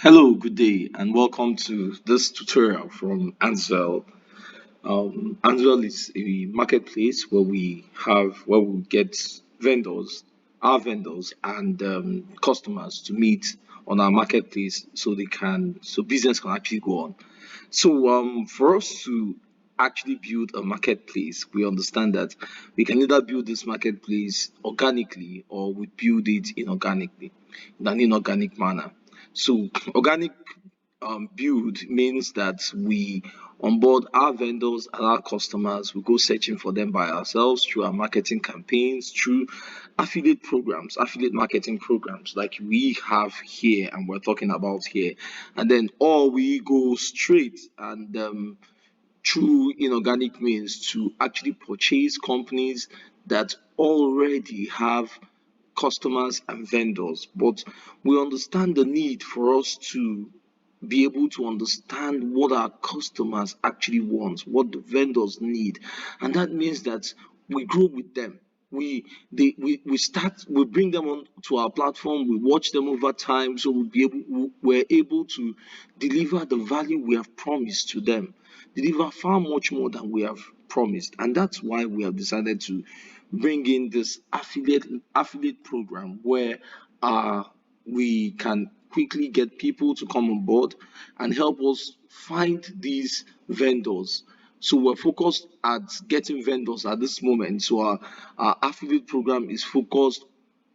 Hello, good day, and welcome to this tutorial from Ansvel. Ansvel is a marketplace where we get our vendors and customers to meet on our marketplace so business can actually go on. So for us to actually build a marketplace, we understand that we can either build this marketplace organically or we build it in an inorganic manner. So organic build means that we onboard our vendors and our customers. We go searching for them by ourselves through our marketing campaigns, through affiliate marketing programs like we have here and we're talking about here. And then, or we go straight and through inorganic means to actually purchase companies that already have customers and vendors. But we understand the need for us to be able to understand what our customers actually want, what the vendors need, and that means that we grow with them. We bring them on to our platform, we watch them over time, so we're able to deliver the value we have promised to them, deliver far much more than we have promised. And that's why we have decided to bring in this affiliate program where uh we can quickly get people to come on board and help us find these vendors. So we're focused at getting vendors at this moment. So our affiliate program is focused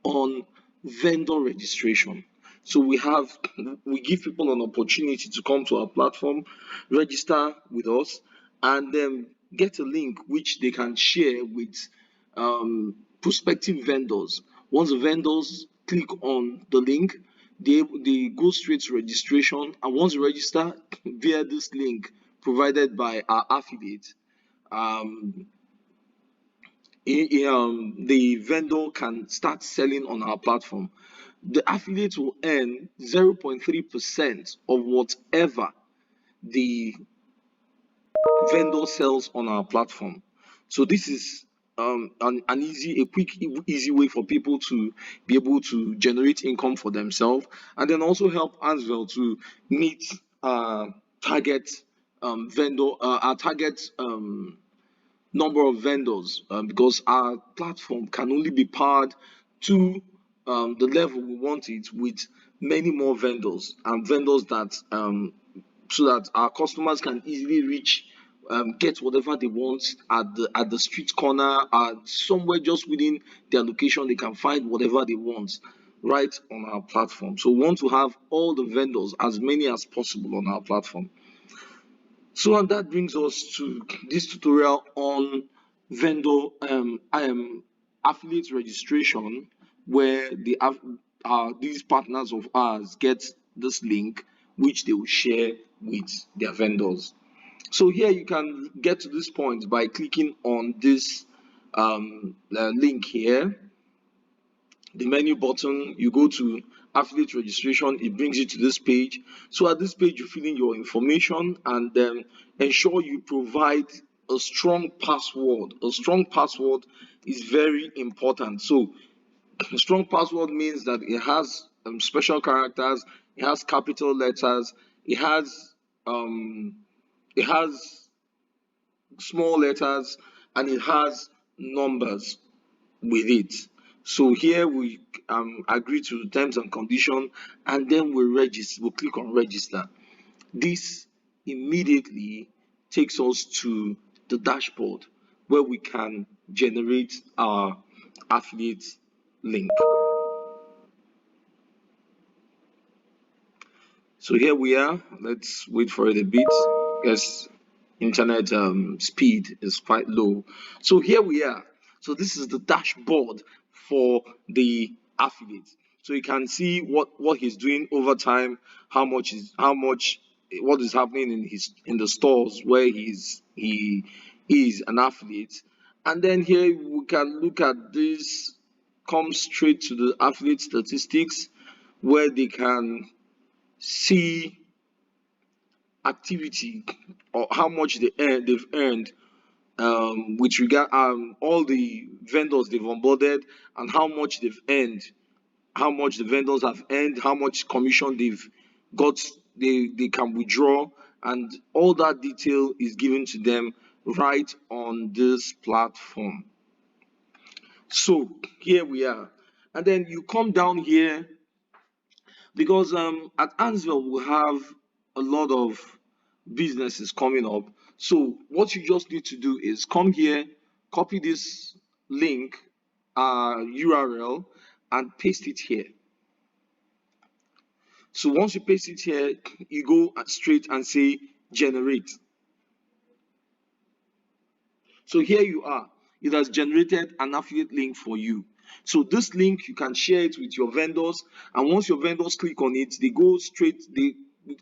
on vendor registration. So we give people an opportunity to come to our platform, register with us, and then get a link which they can share with prospective vendors. Once the vendors click on the link, they go straight to registration, and once you register via this link provided by our affiliate, um, the vendor can start selling on our platform. The affiliate will earn 0.3% of whatever the vendor sells on our platform. So this is a quick, easy way for people to be able to generate income for themselves, and then also help Ansvel to meet uh, target our target number of vendors, because our platform can only be powered to the level we want it with many more vendors and vendors that so that our customers can easily reach, get whatever they want at the street corner, somewhere just within their location. They can find whatever they want right on our platform. So we want to have all the vendors, as many as possible, on our platform. So and that brings us to this tutorial on vendor affiliate registration, where these partners of ours get this link which they will share with their vendors. So here you can get to this point by clicking on this link here, the menu button. You go to affiliate registration, it brings you to this page. So at this page, you fill in your information and then ensure you provide a strong password. A strong password is very important. So a strong password means that it has special characters, it has capital letters, it has um it has small letters, and it has numbers with it. So here we agree to the terms and condition, and then we register. We click on register. This immediately takes us to the dashboard where we can generate our affiliate link. So here we are. Let's wait for it a bit. Yes, internet speed is quite low. So here we are. So this is the dashboard for the affiliate. So you can see what he's doing over time, how much what is happening in the stores where he is an affiliate. And then here we can look at this, come straight to the affiliate statistics where they can see activity or how much they've earned, with regard all the vendors they've onboarded and how much they've earned, how much the vendors have earned, how much commission got they can withdraw, and all that detail is given to them right on this platform. So here we are, and then you come down here because at Ansvel we have a lot of businesses coming up. So what you just need to do is come here, copy this link URL, and paste it here. So once you paste it here, you go straight and say generate. So here you are. It has generated an affiliate link for you. So this link, you can share it with your vendors. And once your vendors click on it, they go straight, they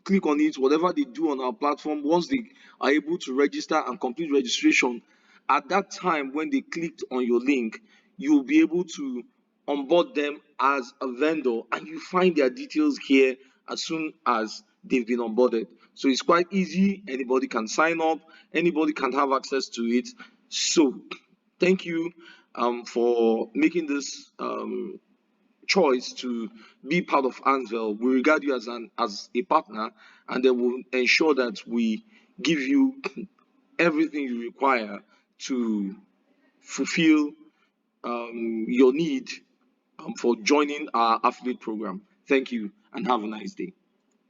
click on it, whatever they do on our platform, once they are able to register and complete registration, at that time when they clicked on your link, you'll be able to onboard them as a vendor, and you find their details here as soon as they've been onboarded. So it's quite easy. Anybody can sign up, anybody can have access to it. So thank you for making this choice to be part of Ansvel. We regard you as a partner, and then we'll ensure that we give you everything you require to fulfill your need for joining our affiliate program. Thank you and have a nice day.